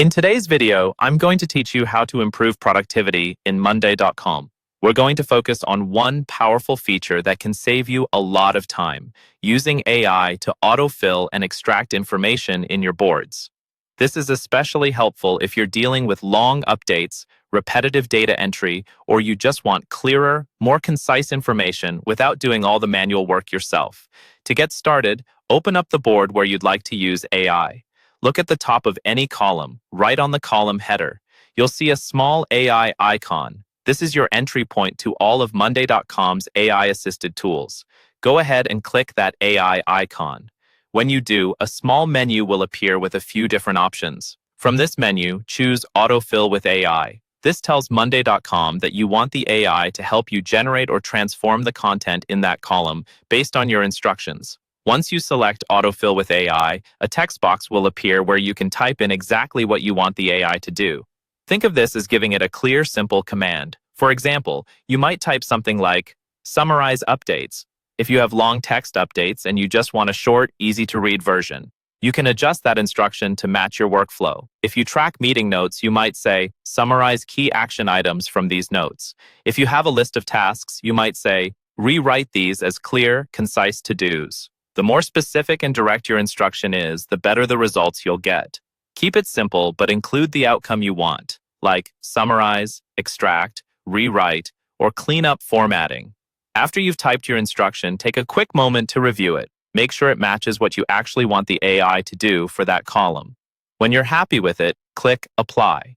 In today's video, I'm going to teach you how to improve productivity in Monday.com. We're going to focus on one powerful feature that can save you a lot of time, using AI to autofill and extract information in your boards. This is especially helpful if you're dealing with long updates, repetitive data entry, or you just want clearer, more concise information without doing all the manual work yourself. To get started, open up the board where you'd like to use AI. Look at the top of any column, right on the column header. You'll see a small AI icon. This is your entry point to all of Monday.com's AI-assisted tools. Go ahead and click that AI icon. When you do, a small menu will appear with a few different options. From this menu, choose Autofill with AI. This tells Monday.com that you want the AI to help you generate or transform the content in that column based on your instructions. Once you select Autofill with AI, a text box will appear where you can type in exactly what you want the AI to do. Think of this as giving it a clear, simple command. For example, you might type something like, "Summarize updates." If you have long text updates and you just want a short, easy-to-read version, you can adjust that instruction to match your workflow. If you track meeting notes, you might say, "Summarize key action items from these notes." If you have a list of tasks, you might say, "Rewrite these as clear, concise to-dos." The more specific and direct your instruction is, the better the results you'll get. Keep it simple, but include the outcome you want, like summarize, extract, rewrite, or clean up formatting. After you've typed your instruction, take a quick moment to review it. Make sure it matches what you actually want the AI to do for that column. When you're happy with it, click Apply.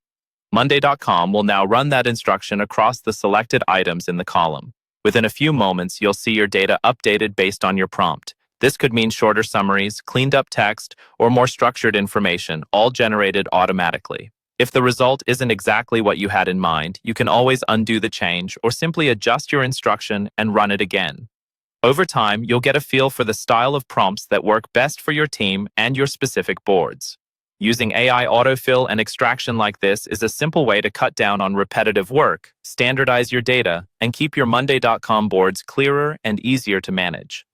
Monday.com will now run that instruction across the selected items in the column. Within a few moments, you'll see your data updated based on your prompt. This could mean shorter summaries, cleaned up text, or more structured information, all generated automatically. If the result isn't exactly what you had in mind, you can always undo the change or simply adjust your instruction and run it again. Over time, you'll get a feel for the style of prompts that work best for your team and your specific boards. Using AI autofill and extraction like this is a simple way to cut down on repetitive work, standardize your data, and keep your Monday.com boards clearer and easier to manage.